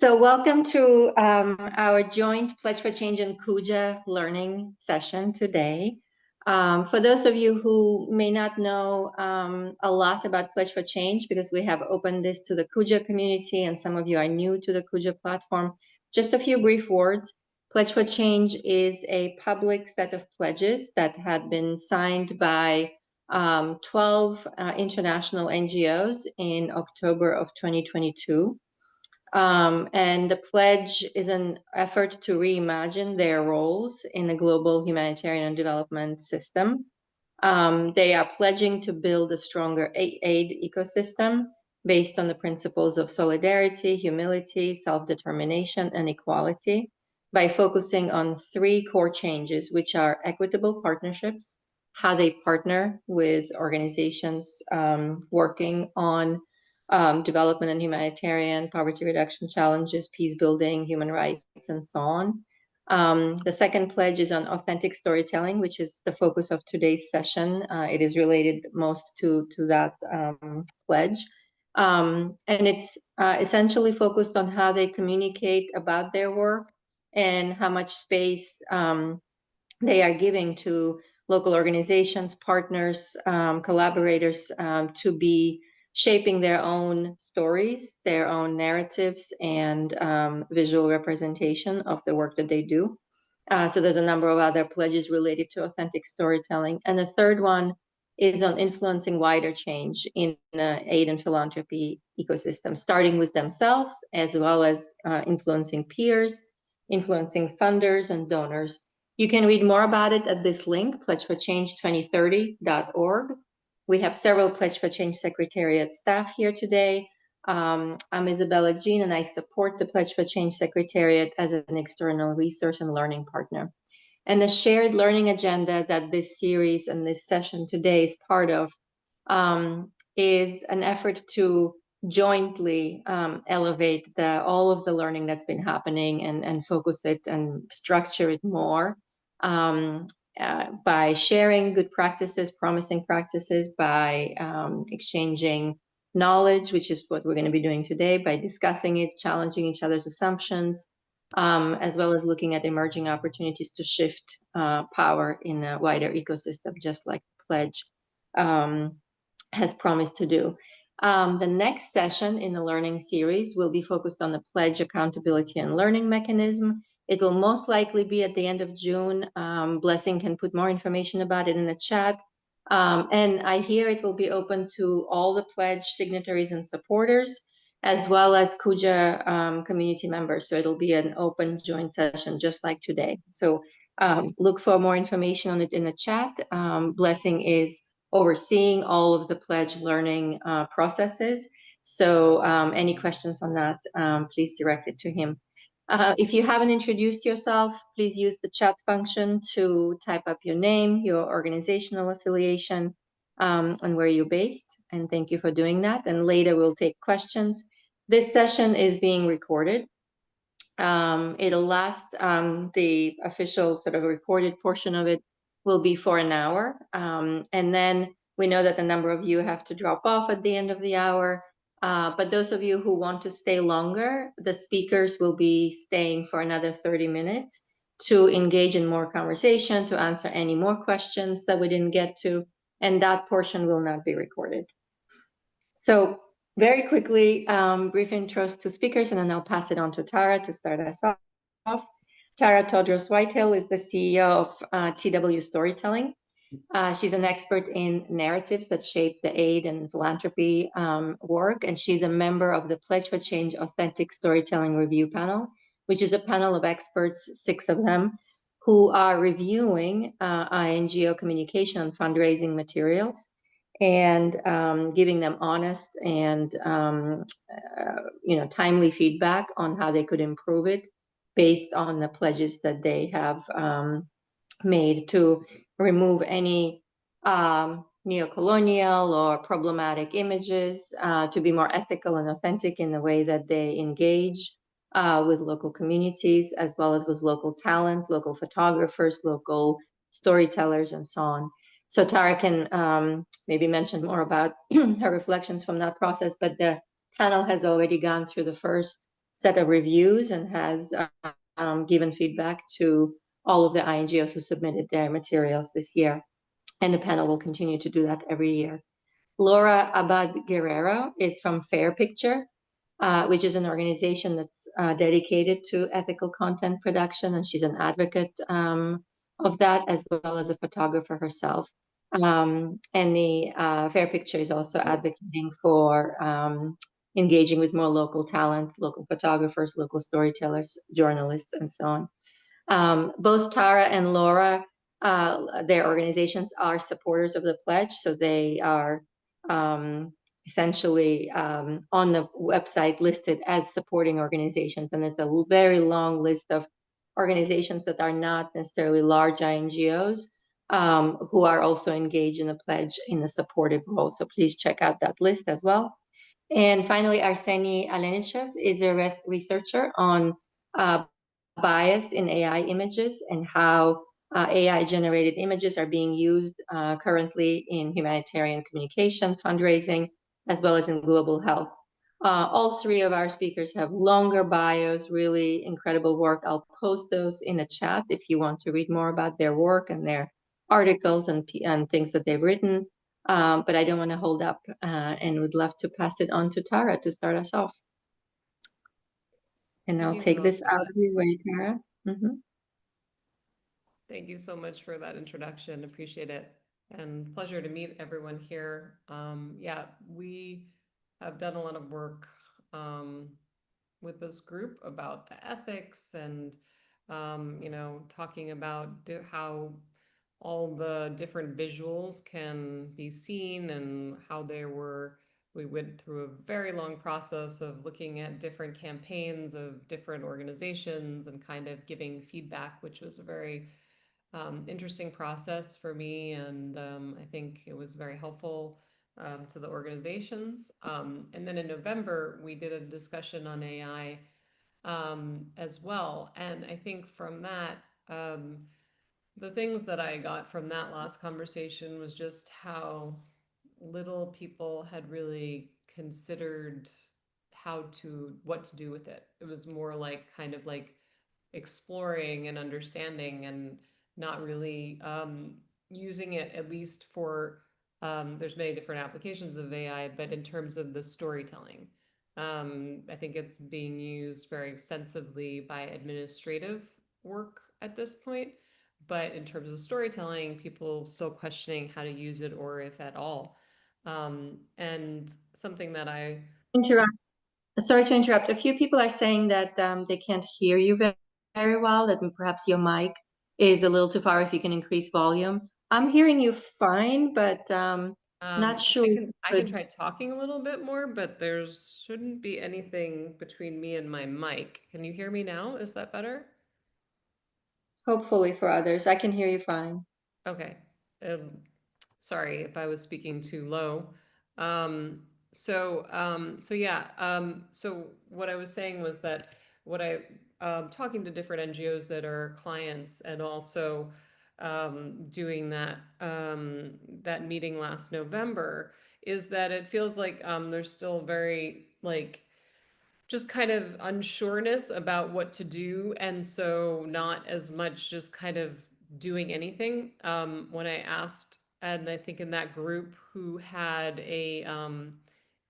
So welcome to our joint Pledge for Change and Kuja learning session today. For those of you who may not know a lot about Pledge for Change, because we have opened this to the Kuja community and some of you are new to the Kuja platform, just a few brief words. Pledge for Change is a public set of pledges that had been signed by 12 international NGOs in October of 2022. And the pledge is an effort to reimagine their roles in the global humanitarian development system. They are pledging to build a stronger aid ecosystem based on the principles of solidarity, humility, self-determination, and equality by focusing on three core changes, which are equitable partnerships, how they partner with organizations working on development and humanitarian, poverty reduction challenges, peace building, human rights, and so on. The second pledge is on authentic storytelling, which is the focus of today's session. It is related most to that pledge. And it's essentially focused on how they communicate about their work and how much space they are giving to local organizations, partners, collaborators to be shaping their own stories, their own narratives, and visual representation of the work that they do. So there's a number of other pledges related to authentic storytelling. And the third one is on influencing wider change in aid and philanthropy ecosystem, starting with themselves, as well as influencing peers, influencing funders and donors. You can read more about it at this link, pledgeforchange2030.org. We have several Pledge for Change Secretariat staff here today. I'm Isabella Jean, and I support the Pledge for Change Secretariat as an external resource and learning partner. And the shared learning agenda that this series and this session today is part of is an effort to jointly elevate all of the learning that's been happening and focus it and structure it more. By sharing good practices, promising practices, by exchanging knowledge, which is what we're going to be doing today, by discussing it, challenging each other's assumptions, as well as looking at emerging opportunities to shift power in a wider ecosystem, just like Pledge has promised to do. The next session in the learning series will be focused on the Pledge accountability and learning mechanism. It will most likely be at the end of June. Blessing can put more information about it in the chat. And I hear it will be open to all the pledge signatories and supporters, as well as Kuja community members. So it'll be an open joint session, just like today. So look for more information on it in the chat. Blessing is overseeing all of the pledge learning processes. So any questions on that, please direct it to him. If you haven't introduced yourself, please use the chat function to type up your name, your organizational affiliation, and where you're based. And thank you for doing that. And later we'll take questions. This session is being recorded. It'll last, the official sort of recorded portion of it will be for an hour. And then we know that a number of you have to drop off at the end of the hour. But those of you who want to stay longer, the speakers will be staying for another 30 minutes to engage in more conversation, to answer any more questions that we didn't get to, and that portion will not be recorded. So very quickly, brief intros to speakers, and then I'll pass it on to Tara to start us off. Tara Todros-Whitehill is the CEO of TW Storytelling. She's an expert in narratives that shape the aid and philanthropy work, and she's a member of the Pledge for Change Authentic Storytelling Review Panel, which is a panel of experts, 6 of them, who are reviewing INGO communication and fundraising materials and giving them honest and timely feedback on how they could improve it based on the pledges that they have made to remove any neocolonial or problematic images, to be more ethical and authentic in the way that they engage with local communities, as well as with local talent, local photographers, local storytellers, and so on. So Tara can maybe mention more about her reflections from that process, but the panel has already gone through the first set of reviews and has given feedback to all of the INGOs who submitted their materials this year. And the panel will continue to do that every year. Laura Abad Guerrero is from Fair Picture, which is an organization that's dedicated to ethical content production, and she's an advocate of that, as well as a photographer herself. And the Fair Picture is also advocating for engaging with more local talent, local photographers, local storytellers, journalists, and so on. Both Tara and Laura, their organizations are supporters of the pledge, so they are essentially on the website listed as supporting organizations, and it's a very long list of organizations that are not necessarily large INGOs who are also engaged in the pledge in a supportive role. So please check out that list as well. And finally, Arseny Alenichev is a researcher on uh, bias in AI images and how AI-generated images are being used currently in humanitarian communication, fundraising, as well as in global health. All three of our speakers have longer bios, really incredible work. I'll post those in a chat if you want to read more about their work and their articles and things that they've written. But I don't want to hold up and would love to pass it on to Tara to start us off. And Thank I'll you take so much this for out that. of your way, Tara. Thank you so much for that introduction. Appreciate it. And pleasure to meet everyone here. Yeah, we have done a lot of work um, with this group about the ethics and, talking about how all the different visuals can be seen and how we went through a very long process of looking at different campaigns of different organizations and kind of giving feedback, which was a very interesting process for me, and I think it was very helpful to the organizations. And then in November, we did a discussion on AI as well, and I think from that, the things that I got from that last conversation was just how little people had really considered what to do with it. It was more like kind of like exploring and understanding and not really using it, at least for there's many different applications of AI, but in terms of the storytelling, I think it's being used very extensively by administrative work at this point. But in terms of storytelling, people still questioning how to use it or if at all. And something that I Interrupt. Sorry to interrupt. A few people are saying that they can't hear you very well, that perhaps your mic is a little too far if you can increase volume. I'm hearing you fine, but not sure I if can you could. try talking a little bit more, but there shouldn't be anything between me and my mic. Can you hear me now? Is that better? Hopefully for others. I can hear you fine. Okay. Um, Sorry if I was speaking too low. So yeah. So what I was saying was that what I talking to different NGOs that are clients and also doing that meeting last November is that it feels like there's still very like just kind of unsureness about what to do, and so not as much just kind of doing anything. When I asked, and I think in that group who had a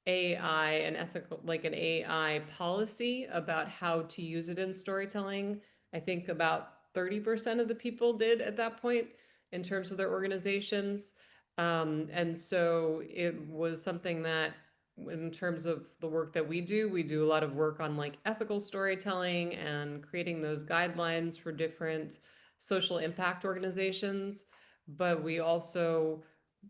AI, an ethical, like an AI policy about how to use it in storytelling, I think about 30% of the people did at that point in terms of their organizations. And so it was something that, in terms of the work that we do a lot of work on like ethical storytelling and creating those guidelines for different social impact organizations. But we also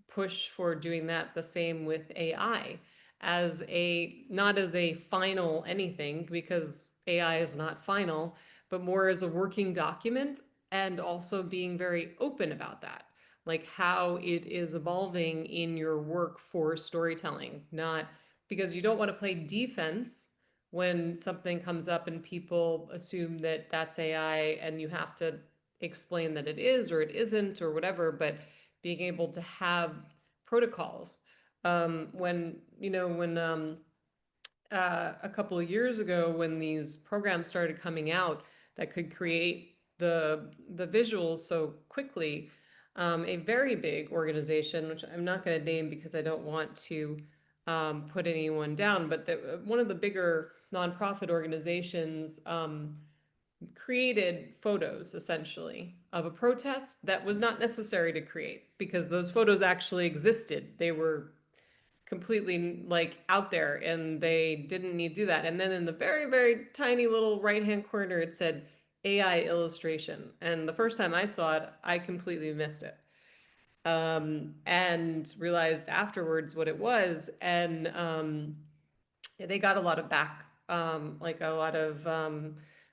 push for doing that the same with AI as a not as a final anything, because AI is not final, but more as a working document, and also being very open about that, like how it is evolving in your work for storytelling. Not because you don't want to play defense when something comes up and people assume that that's AI and you have to explain that it is or it isn't or whatever, but being able to have protocols when a couple of years ago when these programs started coming out that could create the visuals so quickly, a very big organization, which I'm not going to name because I don't want to put anyone down, but one of the bigger nonprofit organizations created photos essentially of a protest that was not necessary to create because those photos actually existed. They were completely like out there and they didn't need to do that. And then in the very, very tiny little right hand corner, it said AI illustration. And the first time I saw it, I completely missed it and realized afterwards what it was. And they got a lot of like a lot of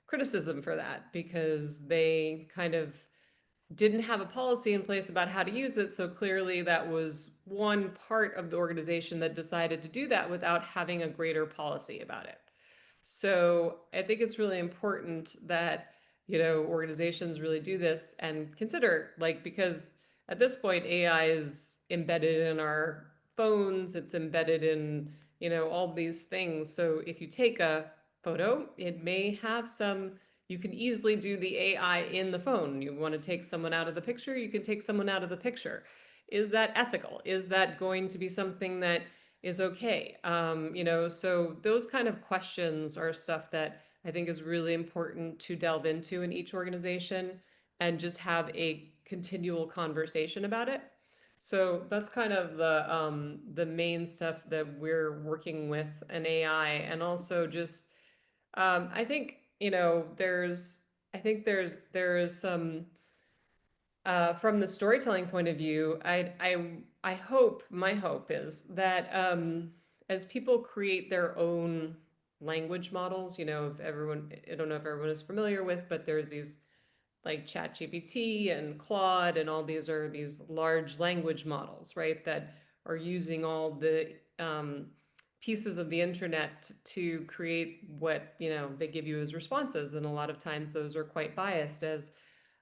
criticism for that because they kind of didn't have a policy in place about how to use it. So clearly that was one part of the organization that decided to do that without having a greater policy about it. So I think it's really important that, organizations really do this and consider, like, because at this point, AI is embedded in our phones, it's embedded in, all these things. So if you take a photo, it may have you can easily do the AI in the phone. You want to take someone out of the picture, you can take someone out of the picture. Is that ethical? Is that going to be something that is okay? So those kind of questions are stuff that I think is really important to delve into in each organization and just have a continual conversation about it. So that's kind of the main stuff that we're working with an AI, and also just I think there's some from the storytelling point of view. I hope, my hope is that as people create their own language models, if everyone, I don't know if everyone is familiar with, but there's these like ChatGPT and Claude, and all these are these large language models, right? That are using all the pieces of the internet to create what they give you as responses, and a lot of times those are quite biased, as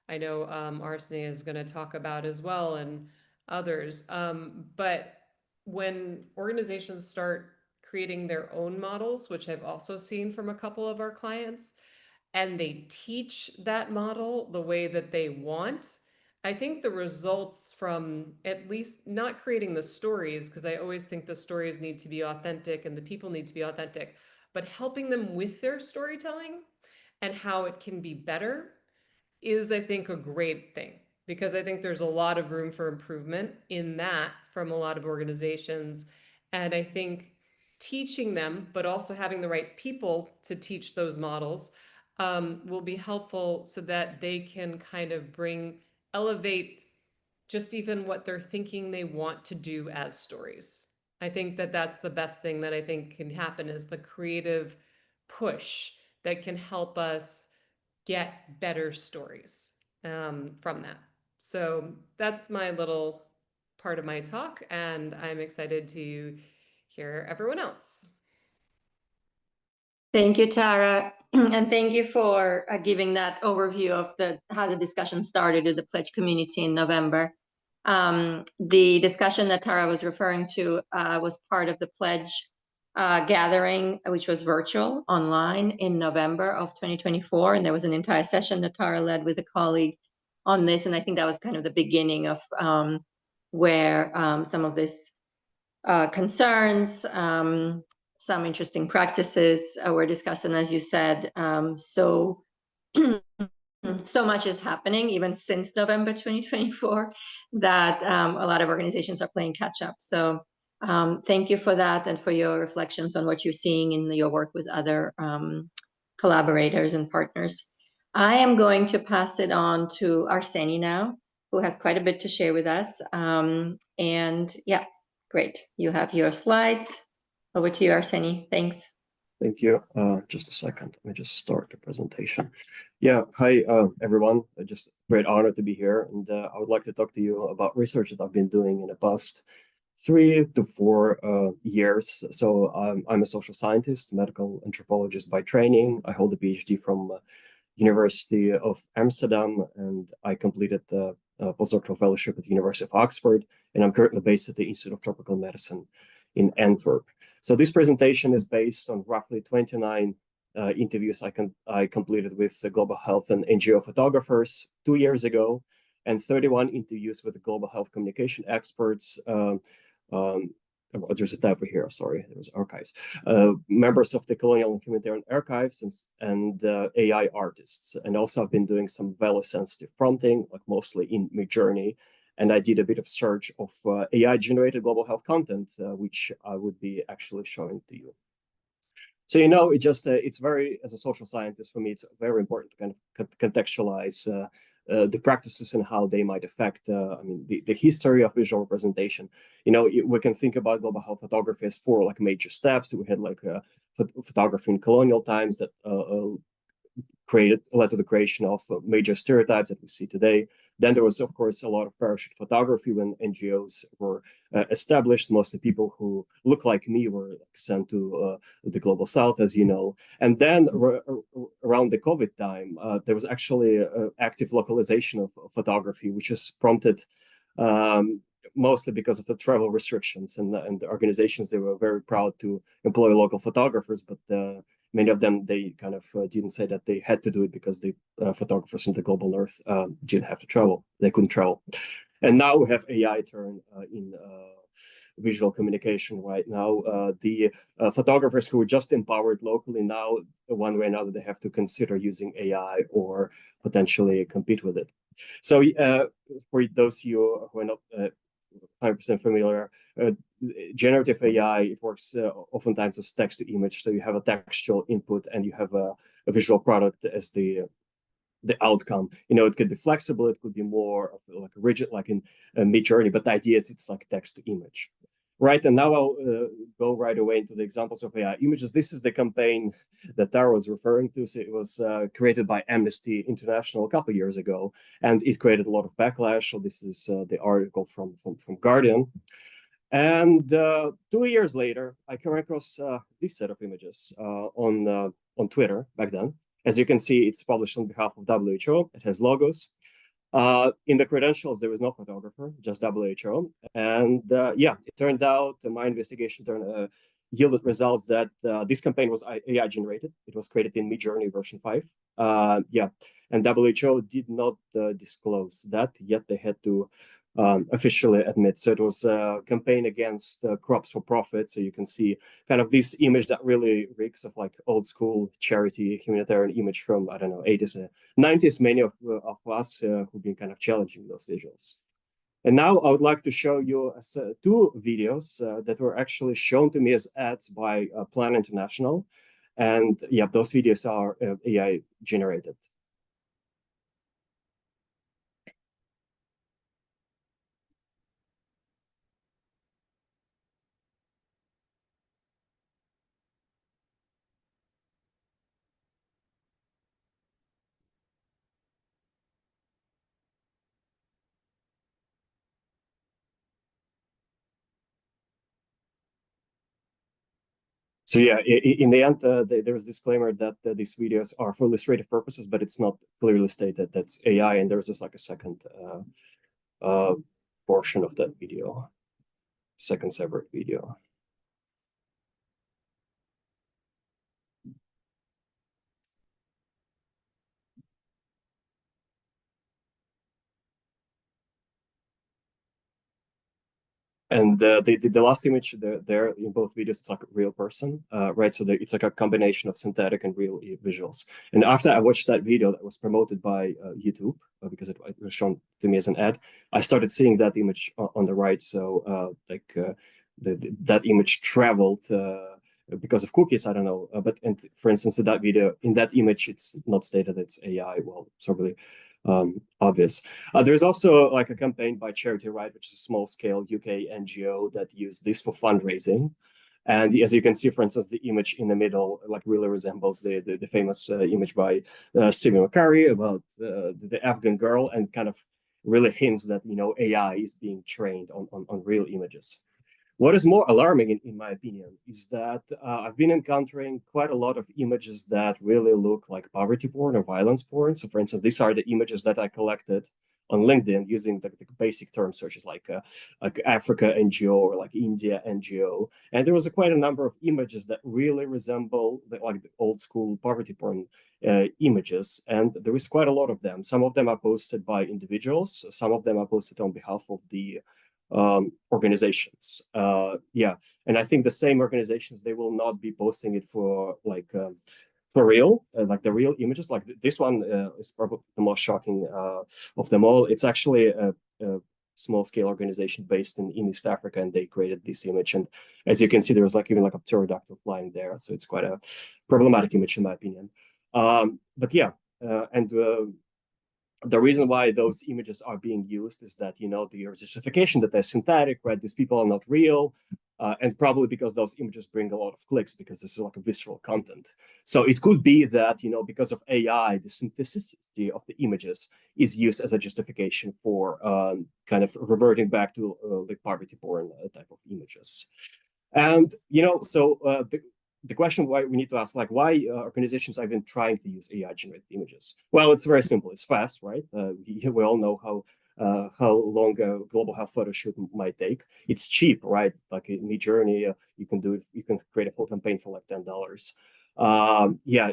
I know Arsene is going to talk about as well, and others. But when organizations start creating their own models, which I've also seen from a couple of our clients, and they teach that model the way that they want, I think the results from at least not creating the stories, because I always think the stories need to be authentic and the people need to be authentic, but helping them with their storytelling and how it can be better is, I think, a great thing, because I think there's a lot of room for improvement in that from a lot of organizations. And I think teaching them, but also having the right people to teach those models, will be helpful so that they can kind of elevate just even what they're thinking they want to do as stories. I think that that's the best thing that I think can happen, is the creative push that can help us get better stories from that. So that's my little part of my talk, and I'm excited to hear everyone else. Thank you, Tara, and thank you for giving that overview of how the discussion started with the pledge community in November. The discussion that Tara was referring to was part of the pledge gathering, which was virtual online in November of 2024, and there was an entire session that Tara led with a colleague on this, and I think that was kind of the beginning of where some of this concerns, some interesting practices were discussed. And as you said, so much is happening even since November 2024 that a lot of organizations are playing catch up. So thank you for that, and for your reflections on what you're seeing in your work with other collaborators and partners. I am going to pass it on to Arseni now, who has quite a bit to share with us. And yeah, great. You have your slides. Over to you, Arseni. Thanks. Thank you. Just a second. Let me just start the presentation. Yeah, hi everyone. Just great honor to be here, and I would like to talk to you about research that I've been doing in the past 3 to 4 years. So I'm a social scientist, medical anthropologist by training. I hold a PhD from University of Amsterdam, and I completed a postdoctoral fellowship at the University of Oxford, and I'm currently based at the Institute of Tropical Medicine in Antwerp. So this presentation is based on roughly 29 interviews I completed with the global health and NGO photographers 2 years ago, and 31 interviews with global health communication experts. There's a typo here, sorry, there's archives. Members of the Colonial and Humanitarian Archives and AI artists. And also I've been doing some value-sensitive prompting, like mostly in Midjourney. And I did a bit of search of AI-generated global health content, which I would be actually showing to you. So, it's very, as a social scientist, for me, it's very important to kind of contextualize the practices and how they might affect, the history of visual representation. We can think about global health photography as four like major steps. We had like photography in colonial times that led to the creation of major stereotypes that we see today. Then there was, of course, a lot of parachute photography when NGOs were established. Mostly people who look like me were sent to the global south, as you know. And then around the COVID time, there was actually active localization of photography, which is prompted mostly because of the travel restrictions and the organizations. They were very proud to employ local photographers, but many of them, they kind of didn't say that they had to do it because the photographers in the global north didn't have to travel. They couldn't travel. And now we have AI turn in visual communication right now. The photographers who were just empowered locally, now one way or another, they have to consider using AI or potentially compete with it. So for those of you who are not 100% familiar, generative AI, it works oftentimes as text to image. So you have a textual input and you have a visual product as the outcome. It could be flexible, it could be more of like rigid, like in Midjourney, but the idea is it's like text to image. Right, and now I'll go right away into the examples of AI images. This is the campaign that Tara was referring to. So it was created by Amnesty International a couple of years ago, and it created a lot of backlash. So this is the article from Guardian. And 2 years later, I came across this set of images on Twitter back then. As you can see, it's published on behalf of WHO. It has logos. In the credentials, there was no photographer, just WHO. And it turned out my investigation yielded results that this campaign was AI generated. It was created in Midjourney version 5. And WHO did not disclose that, yet they had to officially admit. So it was a campaign against crops for profit. So you can see kind of this image that really reeks of like old school charity humanitarian image from, I don't know, 80s and 90s. Many of us who've been kind of challenging those visuals. And now I would like to show you two videos that were actually shown to me as ads by Plan International. And those videos are AI generated. So in the end, there's a disclaimer that these videos are for illustrative purposes, but it's not clearly stated that's AI. And there's just like a second portion of that video, second separate video. And the last image there in both videos, it's like a real person, right? So it's like a combination of synthetic and real visuals. And after I watched that video that was promoted by YouTube, because it was shown to me as an ad, I started seeing that image on the right. So that image traveled because of cookies, I don't know. And for instance, in that image, it's not stated it's AI. Well, it's really obvious. There's also like a campaign by Charity Right, which is a small-scale UK NGO that used this for fundraising. And as you can see, for instance, the image in the middle like really resembles the famous image by Stephen McCurry about the Afghan girl, and kind of really hints that AI is being trained on real images. What is more alarming, in my opinion, is that I've been encountering quite a lot of images that really look like poverty porn or violence porn. So, for instance, these are the images that I collected on LinkedIn using the basic term searches like Africa NGO or like India NGO, and there was quite a number of images that really resemble like the old school poverty porn images, and there is quite a lot of them. Some of them are posted by individuals, some of them are posted on behalf of the organizations. Yeah, and I think the same organizations, they will not be posting it for like for real, like the real images. Like this one is probably the most shocking of them all. It's actually a small scale organization based in East Africa, and they created this image. And as you can see, there was like even like a pterodactyl flying there, so it's quite a problematic image in my opinion. But yeah, and the reason why those images are being used is that, you know, the justification that they're synthetic, right? These people are not real, and probably because those images bring a lot of clicks because this is like a visceral content. So it could be that, you know, because of AI, the synthesicity of the images is used as a justification for kind of reverting back to the poverty porn type of images. And, you know, so the question why we need to ask, like, why organizations are even trying to use AI generated images? Well, it's very simple. It's fast, right? We all know how long a global health photo shoot might take. It's cheap, right? Like in Midjourney, you can do it. You can create a whole campaign for like $10. Yeah,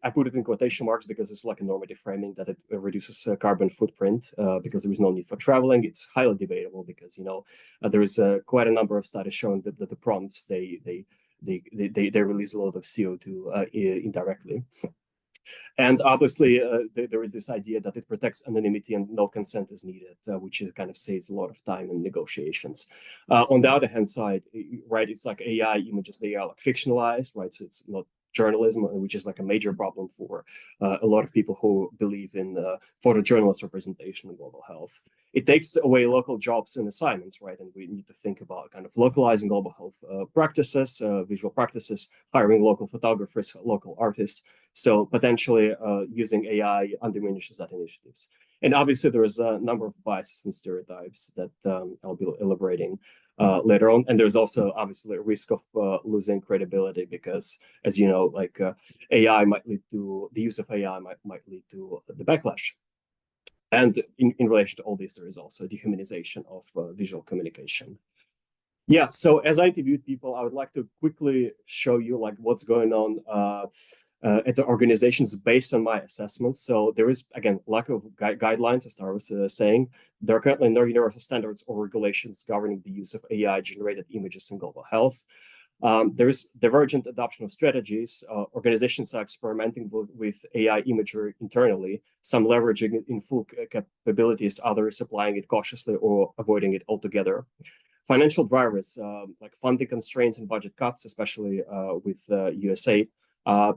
I put it in quotation marks because it's like a normative framing that it reduces carbon footprint because there is no need for traveling. It's highly debatable because, you know, there is quite a number of studies showing that the prompts they release a lot of CO2 indirectly. And obviously, there is this idea that it protects anonymity and no consent is needed, which is kind of saves a lot of time in negotiations. On the other hand side, right, it's like AI images, they are like fictionalized, right? So it's not journalism, which is like a major problem for a lot of people who believe in photojournalist representation in global health. It takes away local jobs and assignments, right? And we need to think about kind of localizing global health practices, visual practices, hiring local photographers, local artists. So potentially using AI undiminishes that initiatives. And obviously there is a number of biases and stereotypes that I'll be elaborating later on. And there's also obviously a risk of losing credibility because, as you know, like AI might lead to, the use of AI might lead to the backlash. And in relation to all this, there is also a dehumanization of visual communication. Yeah, so as I interviewed people, I would like to quickly show you like what's going on at the organizations based on my assessments. So there is, again, lack of guidelines, as Tara was saying. There are currently no universal standards or regulations governing the use of AI-generated images in global health. There is divergent adoption of strategies. Organizations are experimenting with AI imagery internally, some leveraging it in full capabilities, others applying it cautiously or avoiding it altogether. Financial drivers like funding constraints and budget cuts, especially with USAID,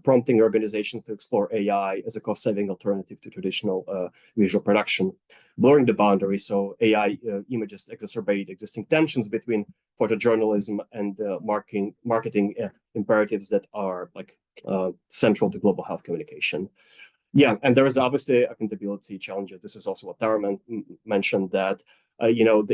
prompting organizations to explore AI as a cost-saving alternative to traditional visual production, blurring the boundaries. So AI images exacerbate existing tensions between photojournalism and marketing imperatives that are like central to global health communication. Yeah, and there is obviously accountability challenges. This is also what Tara mentioned, that you know,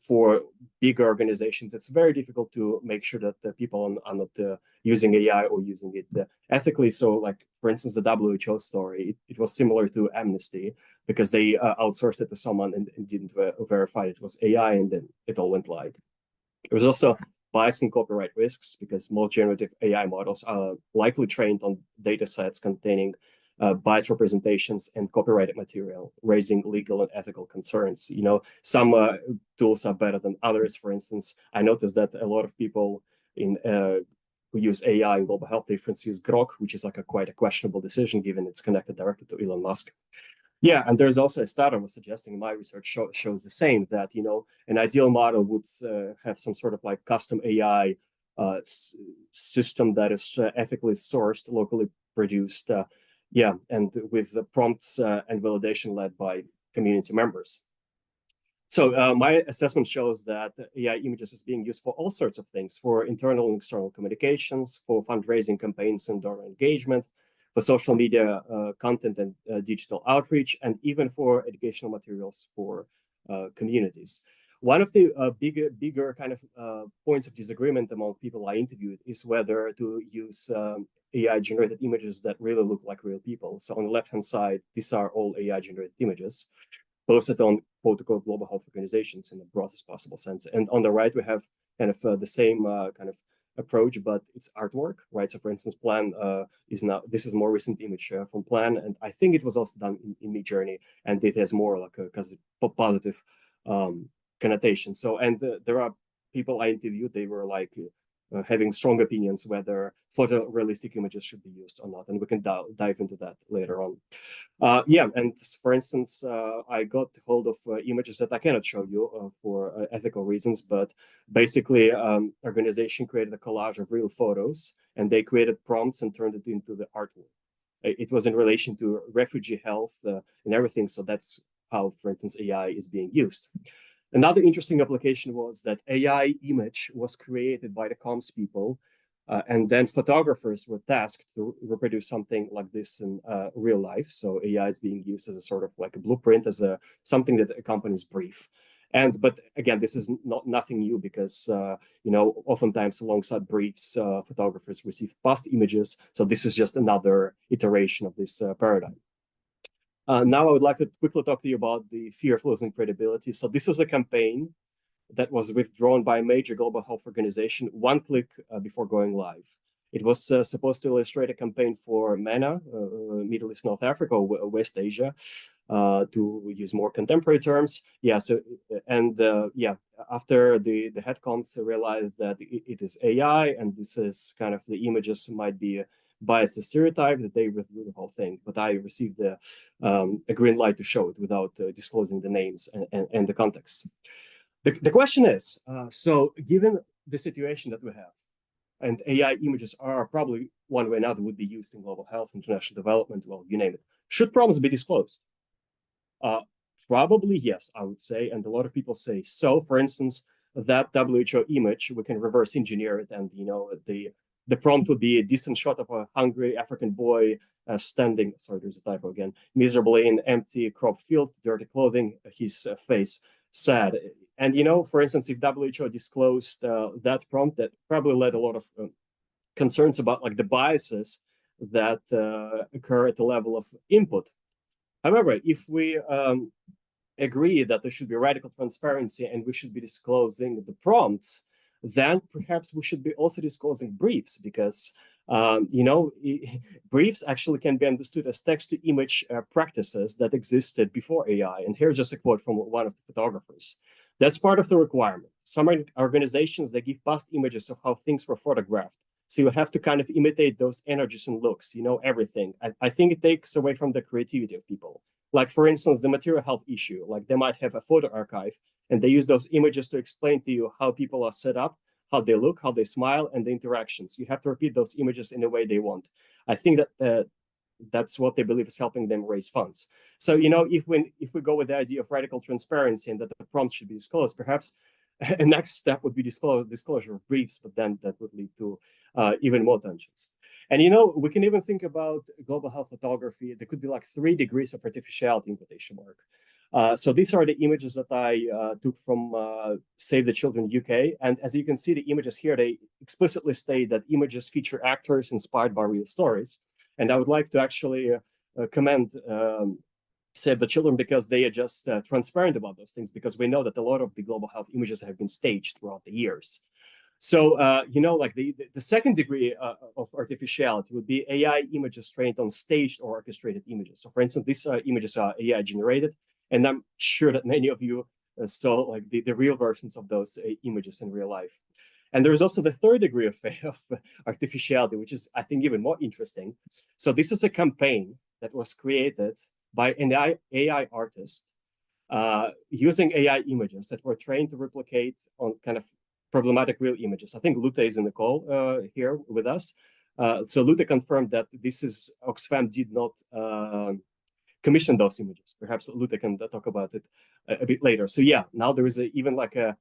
for big organizations, it's very difficult to make sure that the people are not using AI or using it ethically. So, like for instance, the WHO story, it was similar to Amnesty because they outsourced it to someone and didn't verify it was AI, and then it all went live. There was also bias and copyright risks because most generative AI models are likely trained on data sets containing biased representations and copyrighted material, raising legal and ethical concerns. You know, some tools are better than others. For instance, I noticed that a lot of people in who use AI in global health, they for instance use Grok, which is like quite a questionable decision given it's connected directly to Elon Musk. Yeah, and there's also a study was suggesting, my research shows the same, that, you know, an ideal model would have some sort of like custom AI system that is ethically sourced, locally produced, yeah, and with the prompts and validation led by community members. So my assessment shows that AI images is being used for all sorts of things, for internal and external communications, for fundraising campaigns and donor engagement, for social media content and digital outreach, and even for educational materials for communities. One of the bigger kind of points of disagreement among people I interviewed is whether to use AI-generated images that really look like real people. So on the left-hand side, these are all AI-generated images. posted on quote-unquote global health organizations in the broadest possible sense. And on the right, we have kind of the same kind of approach, but it's artwork, right? So for instance, Plan is now, this is a more recent image from Plan, and I think it was also done in Midjourney, and it has more like a positive connotation. So, and there are people I interviewed, they were like having strong opinions whether photorealistic images should be used or not, and we can dive into that later on. Yeah, and for instance, I got hold of images that I cannot show you for ethical reasons, but basically, organization created a collage of real photos, and they created prompts and turned it into the artwork. It was in relation to refugee health and everything, so that's how, for instance, AI is being used. Another interesting application was that AI image was created by the comms people, and then photographers were tasked to reproduce something like this in real life. So AI is being used as a sort of like a blueprint, as something that accompanies brief. But again, this is nothing new because oftentimes alongside briefs, photographers receive past images. So this is just another iteration of this paradigm. Now I would like to quickly talk to you about the fear of losing credibility. So this is a campaign that was withdrawn by a major global health organization one click before going live. It was supposed to illustrate a campaign for MENA, Middle East, North Africa, or West Asia, to use more contemporary terms. Yeah, so, and yeah, after the headcoms realized that it is AI, and this is kind of the images might be biased stereotype, that they withdrew the whole thing. But I received a green light to show it without disclosing the names and the context. The question is, so given the situation that we have, and AI images are probably one way or another would be used in global health, international development, well, you name it. Should prompts be disclosed? Probably yes, I would say, and a lot of people say so. For instance, that WHO image, we can reverse engineer it, and the prompt would be a decent shot of a hungry African boy standing, sorry, there's a typo again, miserably in empty crop field, dirty clothing, his face sad. And for instance, if WHO disclosed that prompt, that probably led a lot of concerns about like the biases that occur at the level of input. However, if we agree that there should be radical transparency and we should be disclosing the prompts, then perhaps we should be also disclosing briefs, because briefs actually can be understood as text-to-image practices that existed before AI. And here's just a quote from one of the photographers. That's part of the requirement. Some organizations, they give past images of how things were photographed. So you have to kind of imitate those energies and looks, everything. I think it takes away from the creativity of people. Like, for instance, the material health issue, like they might have a photo archive and they use those images to explain to you how people are set up, how they look, how they smile, and the interactions. You have to repeat those images in the way they want. I think that that's what they believe is helping them raise funds. So, if we go with the idea of radical transparency and that the prompts should be disclosed, perhaps a next step would be disclosure of briefs, but then that would lead to even more tensions. And we can even think about global health photography. There could be like 3 degrees of artificiality in quotation mark. So these are the images that I took from Save the Children UK. And as you can see, the images here, they explicitly state that images feature actors inspired by real stories. And I would like to actually commend Save the Children, because they are just transparent about those things, because we know that a lot of the global health images have been staged throughout the years. So, like the second degree of artificiality would be AI images trained on staged or orchestrated images. So, for instance, these images are AI generated, and I'm sure that many of you saw like the real versions of those images in real life. And there is also the third degree of artificiality, which is, I think, even more interesting. So this is a campaign that was created by an AI artist using AI images that were trained to replicate on kind of problematic real images. I think Lute is in the call here with us. So Lute confirmed that this is Oxfam did not commission those images. Perhaps Lute can talk about it a bit later. So yeah, now there is even like a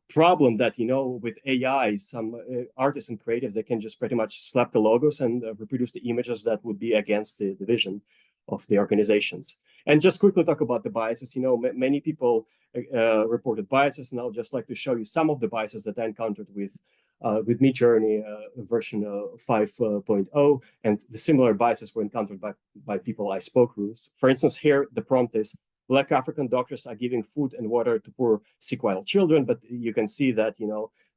problem that, with AI, some artists and creatives, they can just pretty much slap the logos and reproduce the images that would be against the vision of the organizations. And just quickly talk about the biases. Many people reported biases, and I'll just like to show you some of the biases that I encountered with Midjourney version 5.0, and the similar biases were encountered by people I spoke with. For instance, here the prompt is, Black African doctors are giving food and water to poor sick white children, but you can see that,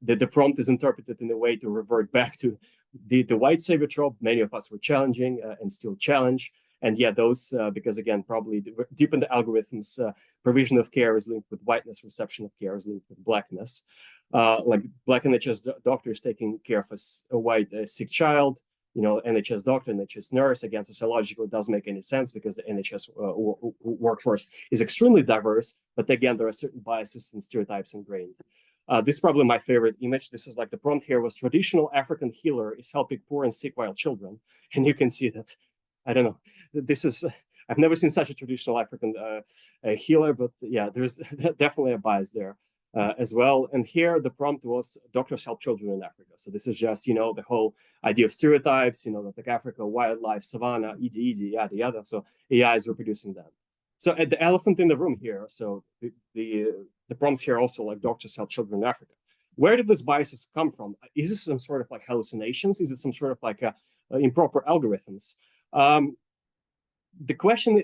the prompt is interpreted in a way to revert back to the white savior trope many of us were challenging and still challenge. And yeah, those, because again, probably deep in the algorithms, provision of care is linked with whiteness, reception of care is linked with blackness. Like Black NHS doctors taking care of a white sick child, NHS doctor, NHS nurse, again, sociologically it doesn't make any sense because the NHS workforce is extremely diverse, but again, there are certain biases and stereotypes ingrained. This is probably my favorite image. This is like the prompt here was traditional African healer is helping poor and sick white children. And you can see that, I don't know, this is, I've never seen such a traditional African healer, but yeah, there's definitely a bias there. As well. And here the prompt was doctors help children in Africa. So this is just, the whole idea of stereotypes, like Africa, wildlife, savannah, yada, yada. So AI is reproducing that. So at the elephant in the room here, so the prompts here also like doctors help children in Africa. Where did these biases come from? Is this some sort of like hallucinations? Is it some sort of like improper algorithms? The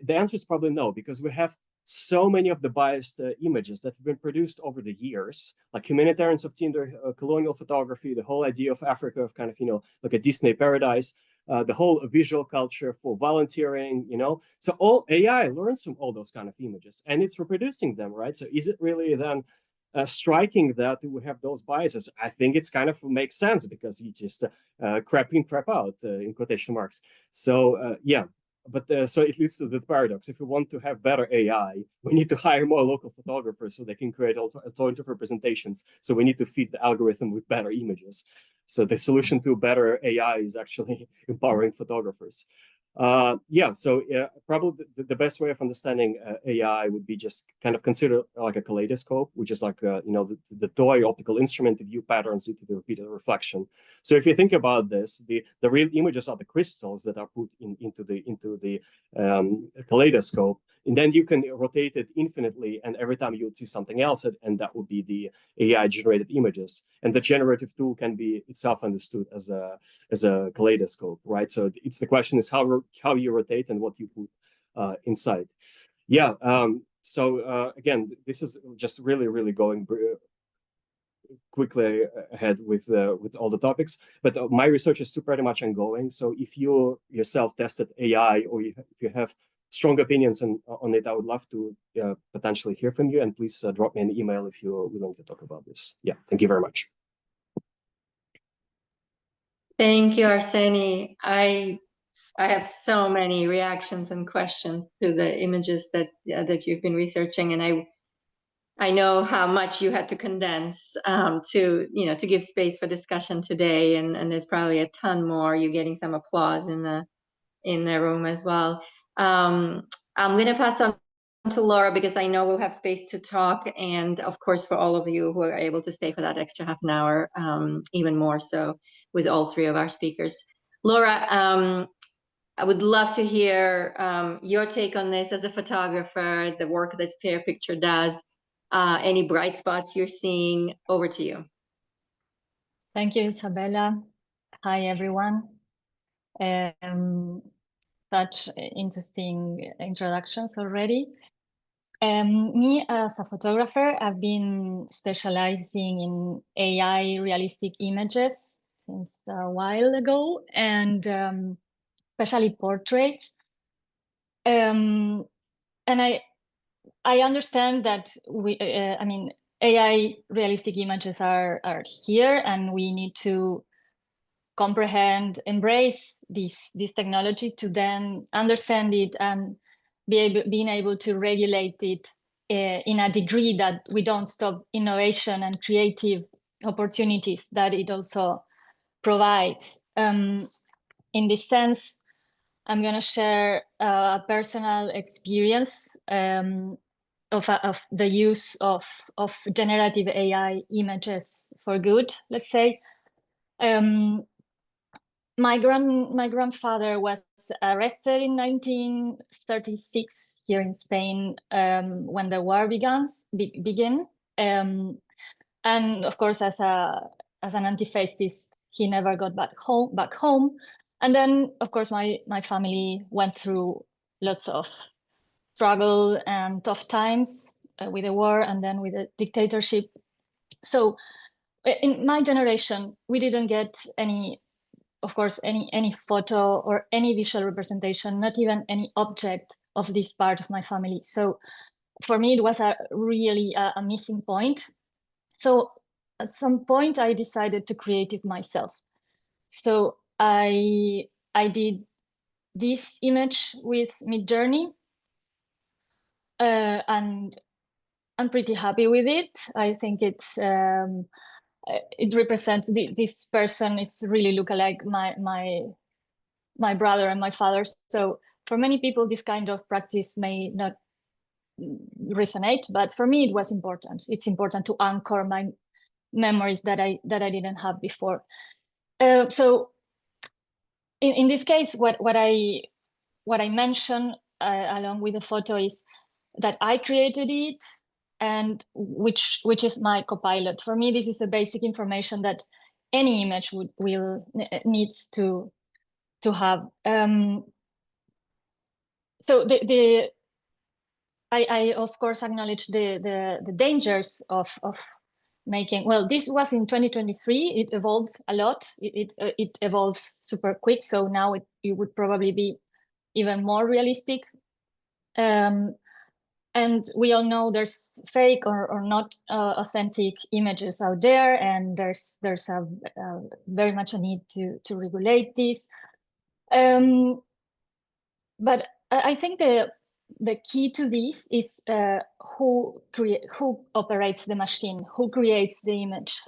answer is probably no, because we have so many of the biased images that have been produced over the years, like humanitarians of Tinder, colonial photography, the whole idea of Africa of kind of, like a Disney paradise, the whole visual culture for volunteering, So all AI learns from all those kind of images and it's reproducing them, right? So is it really then striking that we have those biases? I think it's kind of makes sense because you just crap in, crap out, in quotation marks. So yeah. But so it leads to the paradox. If we want to have better AI, we need to hire more local photographers so they can create alternative representations. So we need to feed the algorithm with better images. So the solution to better AI is actually empowering photographers. So probably the best way of understanding AI would be just kind of consider like a kaleidoscope, which is like the toy optical instrument to view patterns due to the repeated reflection. So if you think about this, the real images are the crystals that are put into the kaleidoscope, and then you can rotate it infinitely, and every time you would see something else, and that would be the AI generated images. And the generative tool can be itself understood as a kaleidoscope, right? So it's the question is how you rotate and what you put inside. Yeah. Again, this is just really going quickly ahead with all the topics, but my research is still pretty much ongoing. So if you yourself tested AI or if you have strong opinions on it, I would love to potentially hear from you, and please drop me an email if you're willing to talk about this. Yeah, thank you very much. Thank you, Arseny. I have so many reactions and questions to the images that you've been researching, and I know how much you had to condense to give space for discussion today, and there's probably a ton more. You're getting some applause in the room as well. I'm going to pass on to Laura because I know we'll have space to talk, and of course for all of you who are able to stay for that extra half an hour, even more so with all three of our speakers. Laura, I would love to hear your take on this as a photographer, the work that Fair Picture does, any bright spots you're seeing. Over to you. Thank you, Isabella. Hi, everyone. Such interesting introductions already. Me as a photographer, I've been specializing in AI realistic images since a while ago, and especially portraits. And I understand that AI realistic images are here, and we need to comprehend, embrace this technology to then understand it and being able to regulate it in a degree that we don't stop innovation and creative opportunities that it also provides. In this sense, I'm going to share a personal experience of the use of generative AI images for good, let's say. My grandfather was arrested in 1936 here in Spain when the war began. And of course, as an anti-fascist, he never got back home. And then, of course, my family went through lots of struggle and tough times with the war and then with the dictatorship. So in my generation, we didn't get any, of course, any photo or any visual representation, not even any object of this part of my family. So for me, it was really a missing point. So at some point, I decided to create it myself. So I did this image with Midjourney, and I'm pretty happy with it. I think it represents this person is really look like my brother and my father. So for many people, this kind of practice may not resonate, but for me, it was important. It's important to anchor my memories that I didn't have before. So in this case, what I mentioned along with the photo is that I created it, and which is my copilot. For me, this is the basic information that any image needs to have. So I of course acknowledge the dangers of making. Well, this was in 2023. It evolved a lot. It evolves super quick. So now it would probably be even more realistic. And we all know there's fake or not authentic images out there, and there's a very much a need to regulate this. But I think the key to this is who operates the machine, who creates the image.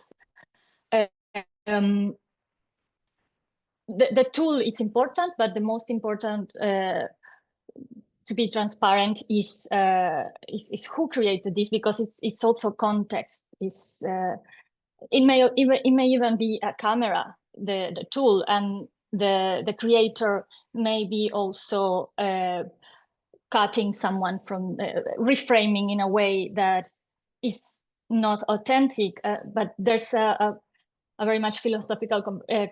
The tool is important, but the most important to be transparent is who created this, because it's also context. It may even be a camera, the tool, and the creator may be also cutting someone from reframing in a way that is not authentic. But there's a very much philosophical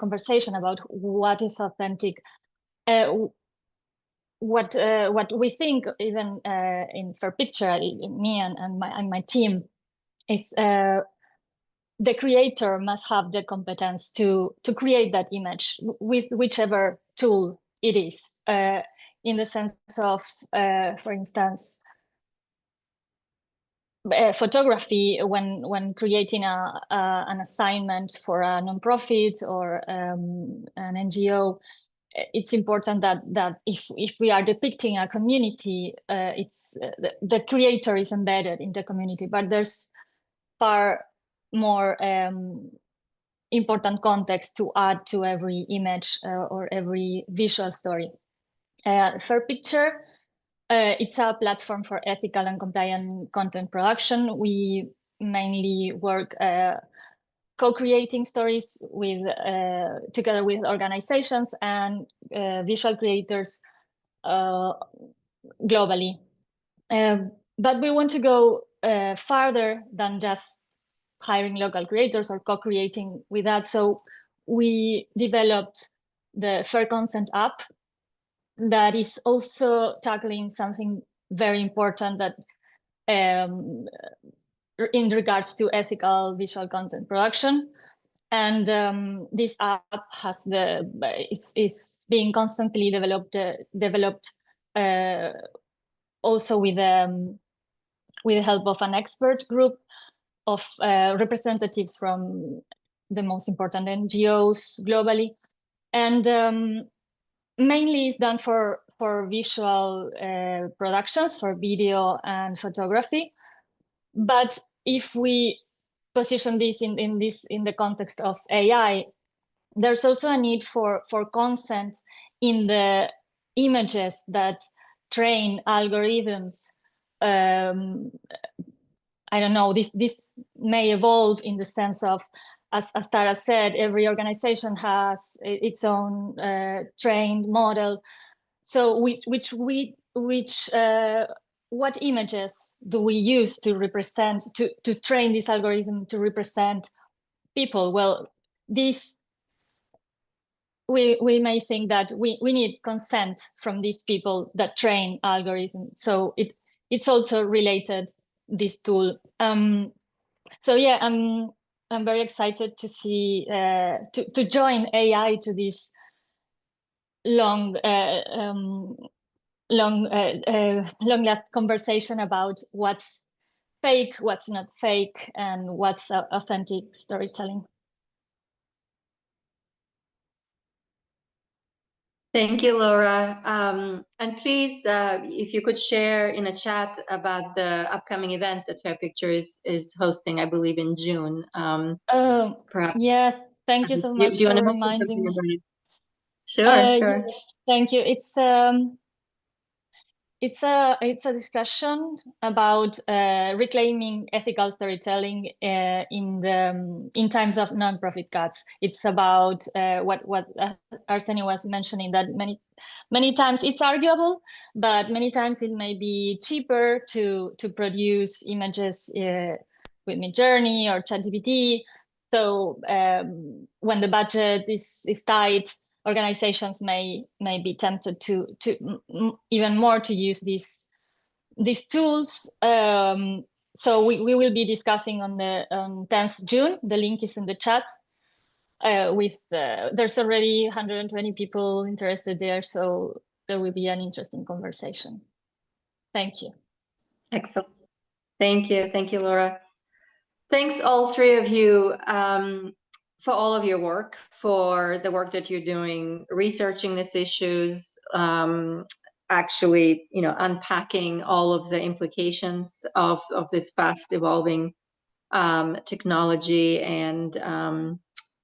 conversation about what is authentic. What we think, even in Fair Picture, me and my team, is the creator must have the competence to create that image with whichever tool it is. In the sense of, for instance, photography, when creating an assignment for a nonprofit or an NGO, it's important that if we are depicting a community, it's the creator is embedded in the community, but there's far more important context to add to every image or every visual story. Fair Picture, it's a platform for ethical and compliant content production. We mainly work co-creating stories with together with organizations and visual creators globally. But we want to go farther than just hiring local creators or co-creating with that. So we developed the Fair Consent app that is also tackling something very important that in regards to ethical visual content production. And this app has is being constantly developed also with the help of an expert group of representatives from the most important NGOs globally, and mainly is done for visual productions, for video and photography. But if we position this in the context of AI, there's also a need for consent in the images that train algorithms. I don't know, this may evolve in the sense of, as Tara said, every organization has its own trained model. So what images do we use to represent, to train this algorithm to represent people? Well, this we may think that we need consent from these people that train algorithms. So it's also related, this tool. So yeah, I'm very excited to see to join AI to this long long conversation about what's fake, what's not fake, and what's authentic storytelling. Thank you, Laura. And please, if you could share in a chat about the upcoming event that Fair Picture is hosting, I believe in June. Perhaps. Yeah, thank you so much Do you want for to mention reminding something me. about it? Sure, sure. Yes, thank you. It's a discussion about reclaiming ethical storytelling in times of nonprofit cuts. It's about what Arseny was mentioning, that many times it's arguable, but many times it may be cheaper to produce images with Midjourney or ChatGPT. So when the budget is tight, organizations may be tempted to even more to use these tools. So we will be discussing on the 10th June. The link is in the chat. There's already 120 people interested there, so there will be an interesting conversation. Thank you. Excellent. Thank you, Laura. Thanks all three of you for all of your work, for the work that you're doing, researching these issues, actually, unpacking all of the implications of this fast evolving technology and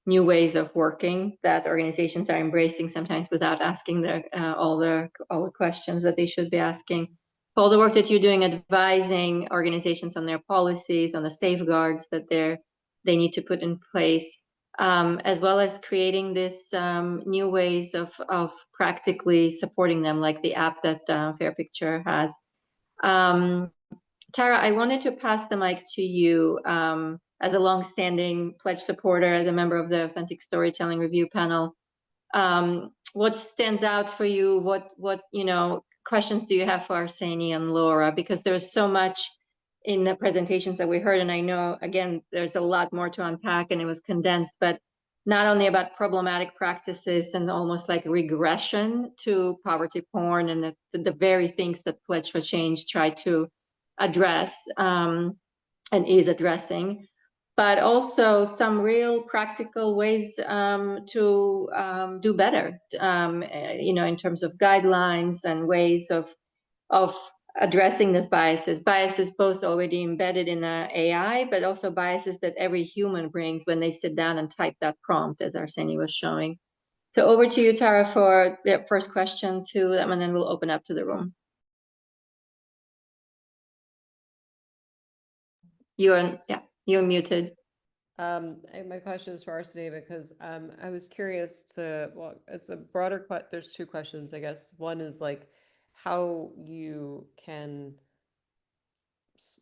new ways of working that organizations are embracing sometimes without asking all the questions that they should be asking. For all the work that you're doing advising organizations on their policies, on the safeguards that they need to put in place, as well as creating this new ways of practically supporting them, like the app that Fair Picture has. Tara, I wanted to pass the mic to you as a longstanding pledge supporter, as a member of the Authentic Storytelling Review panel. What stands out for you? What questions do you have for Arseny and Laura? Because there's so much in the presentations that we heard, and I know, again, there's a lot more to unpack, and it was condensed, but not only about problematic practices and almost like regression to poverty porn and the very things that Pledge for Change tried to address and is addressing, but also some real practical ways to do better, in terms of guidelines and ways of addressing these biases both already embedded in AI, but also biases that every human brings when they sit down and type that prompt, as Arseny was showing. So over to you, Tara, for the first question to them, and then we'll open up to the room. You're muted. My question is for Arseny because I was curious it's a broader there's two questions, I guess. One is like how you can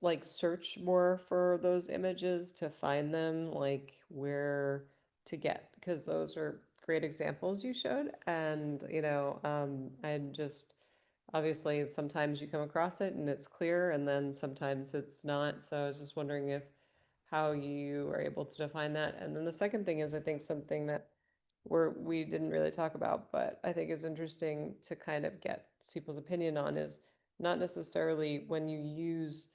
like search more for those images to find them, like where to get, because those are great examples you showed. And, I'm just, obviously sometimes you come across it and it's clear and then sometimes it's not. So I was just wondering how you are able to define that. And then the second thing is, I think something that we didn't really talk about, but I think is interesting to kind of get people's opinion on, is not necessarily when you use,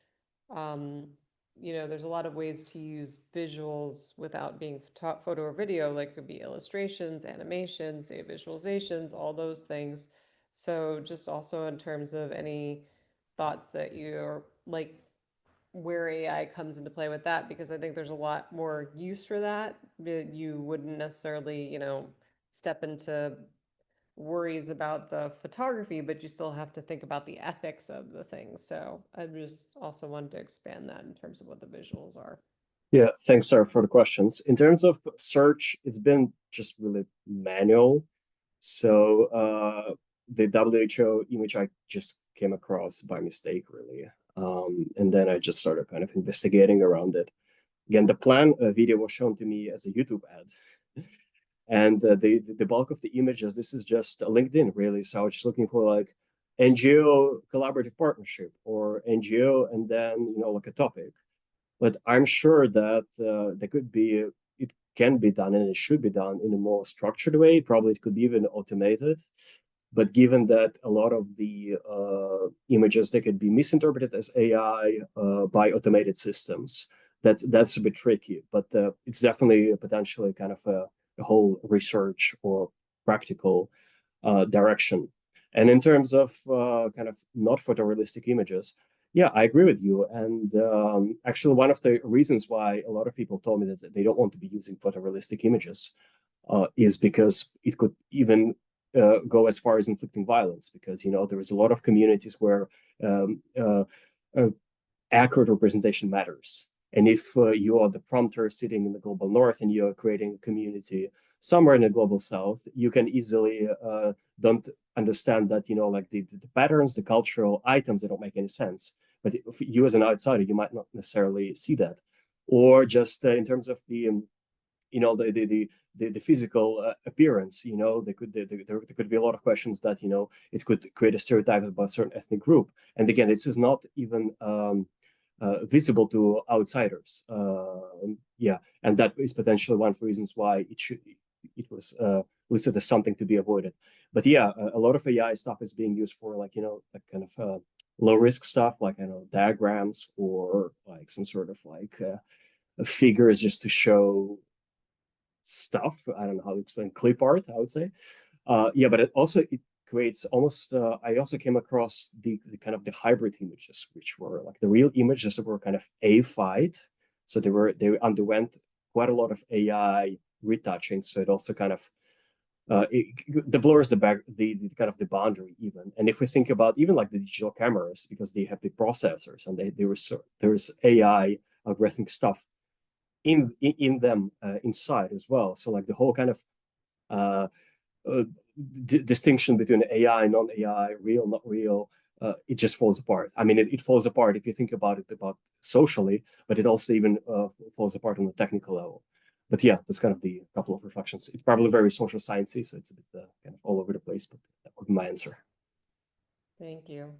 there's a lot of ways to use visuals without being photo or video, like it could be illustrations, animations, data visualizations, all those things. So just also in terms of any thoughts that you're like, where AI comes into play with that, because I think there's a lot more use for that. You wouldn't necessarily, step into worries about the photography, but you still have to think about the ethics of the thing. So I just also wanted to expand that in terms of what the visuals are. Yeah, thanks, Sarah, for the questions. In terms of search, it's been just really manual. So the WHO image I just came across by mistake, really. And then I just started kind of investigating around it. Again, the plan video was shown to me as a YouTube ad. And the bulk of the images, this is just LinkedIn, really. So I was just looking for like NGO collaborative partnership or NGO and then, like a topic. But I'm sure that it can be done and it should be done in a more structured way. Probably it could be even automated. But given that a lot of the images, they could be misinterpreted as AI by automated systems, that's a bit tricky. But it's definitely potentially kind of a whole research or practical direction. And in terms of kind of not photorealistic images, yeah, I agree with you. And actually, one of the reasons why a lot of people told me that they don't want to be using photorealistic images is because it could even go as far as inflicting violence. Because there is a lot of communities where um, accurate representation matters. And if you are the prompter sitting in the global north and you're creating a community somewhere in the global south, you can easily don't understand that, like the patterns, the cultural items, they don't make any sense. But if you as an outsider, you might not necessarily see that. Or just in terms of the physical appearance, there could be a lot of questions that it could create a stereotype about a certain ethnic group. And again, this is not even visible to outsiders. Yeah, and that is potentially one of the reasons why it was listed as something to be avoided. But yeah, a lot of AI stuff is being used for like kind of low risk stuff, like diagrams or like some sort of like figures just to show stuff. I don't know how to explain clip art, I would say. Yeah, but it creates almost. I also came across the kind of the hybrid images, which were like the real images that were kind of AI-fied. So they underwent quite a lot of AI retouching. So it also kind of the blurs the back the kind of the boundary even. And if we think about even like the digital cameras, because they have the processors and there is AI algorithmic stuff in them inside as well. So like the whole kind of uh, distinction between AI, non-AI, real, not real, it just falls apart. I mean, it falls apart if you think about it about socially, but it also even falls apart on the technical level. But yeah, that's kind of the couple of reflections. It's probably very social sciencey, so it's a bit kind of all over the place, but that would be my answer. Thank you.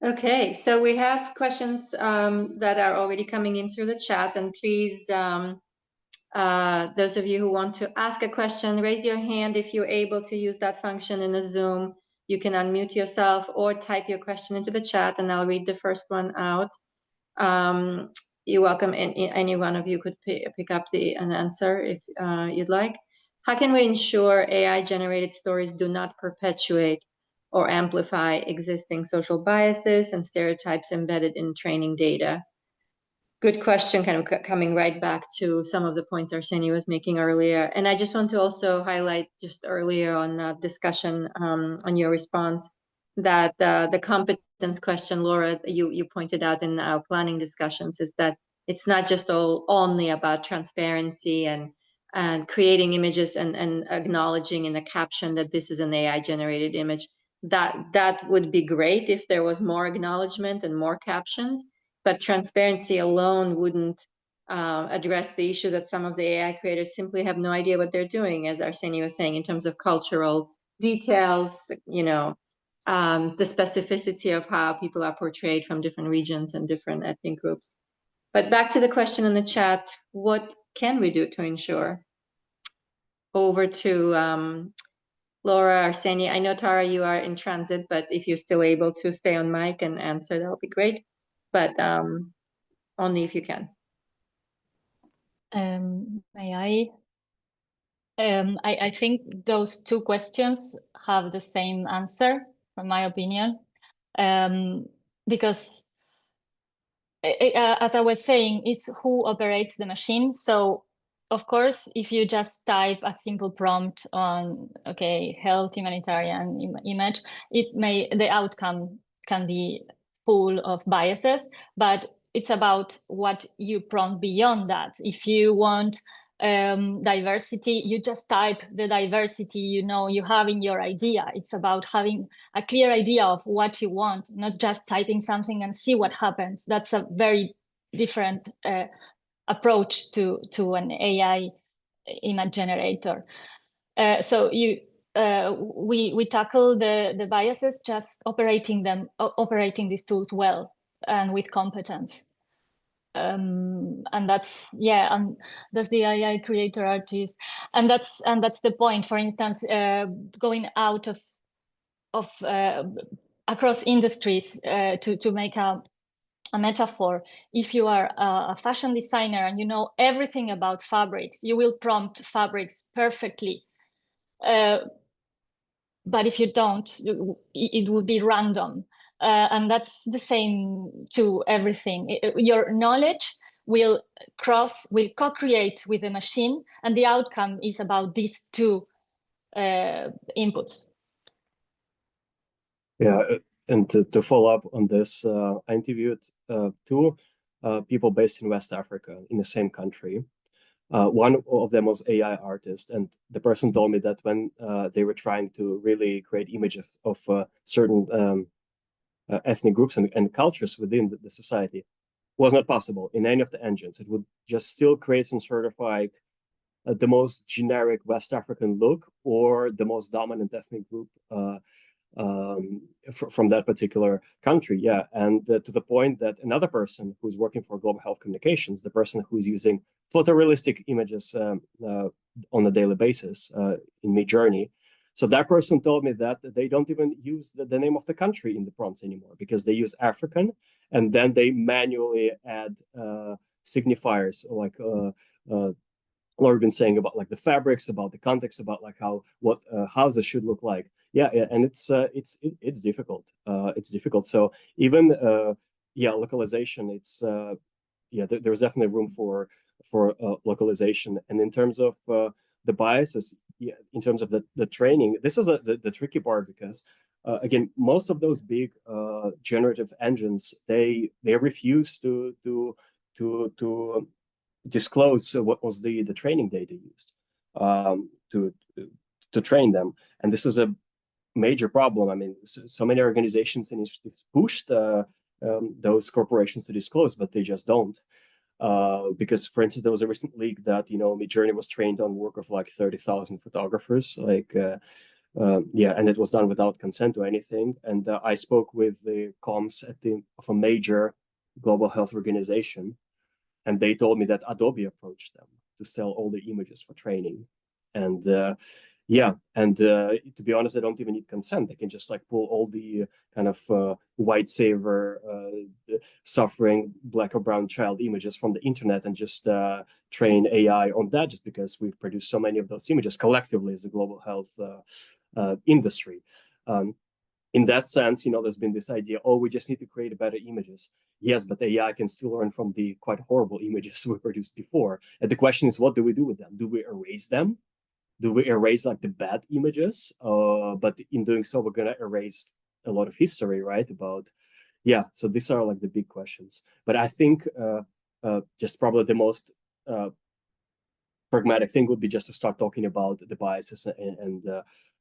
Okay, so we have questions that are already coming in through the chat, and please, those of you who want to ask a question, raise your hand if you're able to use that function in a Zoom. You can unmute yourself or type your question into the chat, and I'll read the first one out. You're welcome. Any one of you could pick up an answer if you'd like. How can we ensure AI-generated stories do not perpetuate or amplify existing social biases and stereotypes embedded in training data? Good question, kind of coming right back to some of the points Arseny was making earlier. And I just want to also highlight just earlier on discussion on your response that the competence question, Laura, you pointed out in our planning discussions, is that it's not just only about transparency and creating images and acknowledging in the caption that this is an AI generated image. That would be great if there was more acknowledgement and more captions, but transparency alone wouldn't address the issue that some of the AI creators simply have no idea what they're doing, as Arseny was saying, in terms of cultural details, the specificity of how people are portrayed from different regions and different ethnic groups. But back to the question in the chat, what can we do to ensure? Over to Laura, Arseny. I know, Tara, you are in transit, but if you're still able to stay on mic and answer, that would be great. But only if you can. May I think those two questions have the same answer, from my opinion, because as I was saying, it's who operates the machine. So of course, if you just type a simple prompt on, okay, health humanitarian image, the outcome can be full of biases, but it's about what you prompt beyond that. If you want diversity, you just type the diversity you have in your idea. It's about having a clear idea of what you want, not just typing something and see what happens. That's a very different approach to an AI image generator. So we tackle the biases just operating these tools well and with competence. And that's and that's the AI creator artist, and that's the point. For instance, going out of across industries, to make a metaphor. If you are a fashion designer and you know everything about fabrics, you will prompt fabrics perfectly. But if you don't, it will be random. And that's the same to everything. Your knowledge will co-create with the machine, and the outcome is about these two inputs. Yeah, and to follow up on this, I interviewed two people based in West Africa in the same country. One of them was AI artist, and the person told me that when they were trying to really create images of certain ethnic groups and cultures within the society, was not possible in any of the engines. It would just still create some sort of like the most generic West African look or the most dominant ethnic group from that particular country. Yeah, and to the point that another person who's working for Global Health Communications, the person who's using photorealistic images on a daily basis in Midjourney, so that person told me that they don't even use the name of the country in the prompts anymore because they use African, and then they manually add signifiers like Laura been saying about like the fabrics, about the context, about like what houses should look like. Yeah, and it's difficult. It's difficult. So even localization. There's definitely room for localization. And in terms of the biases, in terms of the training, this is the tricky part because again, most of those big generative engines they refuse to disclose what was the training data used to train them, and this is a major problem. I mean, so many organizations and initiatives pushed those corporations to disclose, but they just don't. Because, for instance, there was a recent leak that Midjourney was trained on work of like 30,000 photographers, and it was done without consent or anything. And I spoke with the comms of a major global health organization, and they told me that Adobe approached them to sell all the images for training. And to be honest, they don't even need consent. They can just like pull all the kind of white saver, suffering black or brown child images from the internet and just train AI on that, just because we've produced so many of those images collectively as a global health industry. In that sense, there's been this idea, we just need to create better images. Yes, but AI can still learn from the quite horrible images we produced before. And the question is, what do we do with them? Do we erase them? Do we erase like the bad images? But in doing so, we're going to erase a lot of history, right? So these are like the big questions. But I think just probably the most pragmatic thing would be just to start talking about the biases and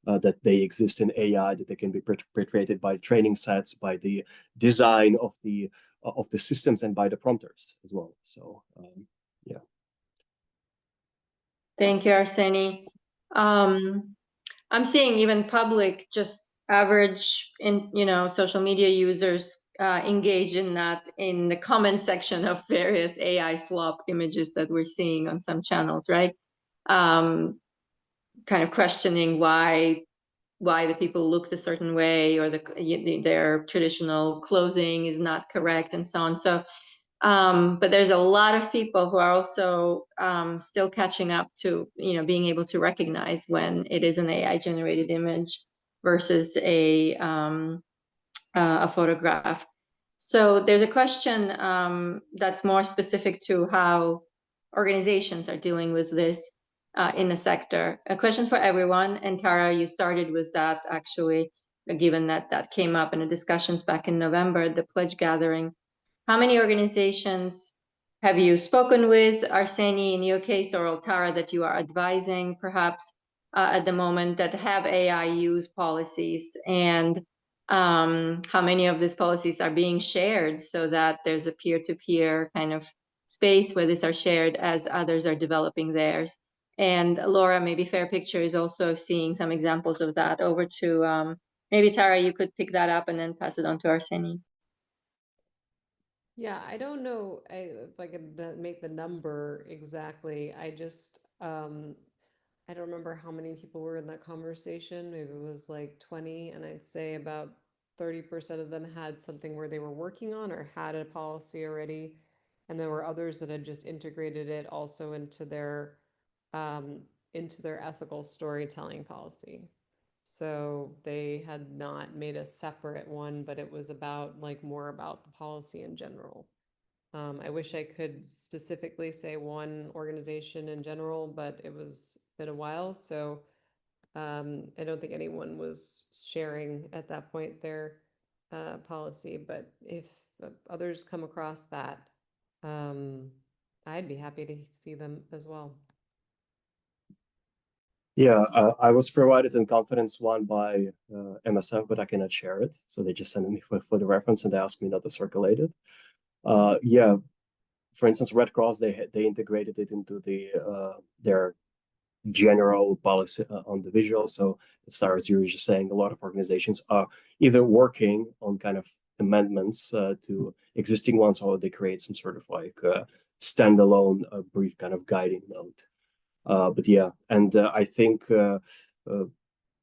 that they exist in AI, that they can be perpetrated by training sets, by the design of the systems, and by the prompters as well. So yeah. Thank you, Arseny. I'm seeing even public, just average social media users engage in that in the comment section of various AI slop images that we're seeing on some channels, right? Kind of questioning why the people looked a certain way, or their traditional clothing is not correct, and so on. So but there's a lot of people who are also still catching up to being able to recognize when it is an AI generated image versus a photograph. So there's a question that's more specific to how organizations are dealing with this in the sector. A question for everyone, and Tara, you started with that actually, given that came up in the discussions back in November, the pledge gathering. How many organizations have you spoken with, Arseny, in your case, or Tara, that you are advising perhaps at the moment, that have AI use policies? And how many of these policies are being shared so that there's a peer-to-peer kind of space where these are shared as others are developing theirs. And Laura, maybe Fair Picture is also seeing some examples of that. Over to maybe Tara, you could pick that up and then pass it on to Arseny. Yeah, I don't know if I could make the number exactly. I just, I don't remember how many people were in that conversation. Maybe it was like 20, and I'd say about 30% of them had something where they were working on or had a policy already. And there were others that had just integrated it also um, into their ethical storytelling policy. So they had not made a separate one, but it was about more about the policy in general. I wish I could specifically say one organization in general, but it was been a while, so I don't think anyone was sharing at that point their policy. But if others come across that, I'd be happy to see them as well. Yeah, I was provided in confidence one by MSF, but I cannot share it. So they just sent me for the reference and they asked me not to circulate it. Yeah, for instance, Red Cross, they integrated it into their general policy on the visual. So it starts, you were just saying, a lot of organizations are either working on kind of amendments to existing ones, or they create some sort of standalone brief kind of guiding note. But yeah, and I think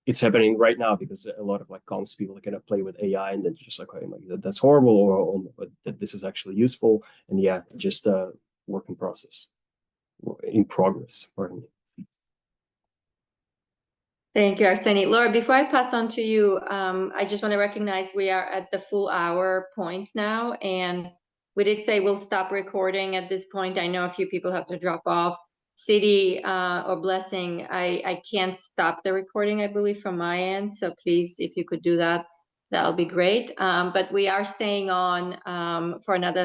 it's happening right now because a lot of comms people kind of play with AI and then just that's horrible, or that this is actually useful. And yeah, just work in process, in progress. Pardon me. Thank you, Arseny. Laura, before I pass on to you, I just want to recognize we are at the full hour point now, and we did say we'll stop recording at this point. I know a few people have to drop off. City or Blessing, I can't stop the recording, I believe, from my end. So please, if you could do that, that'll be great. But we are staying on for another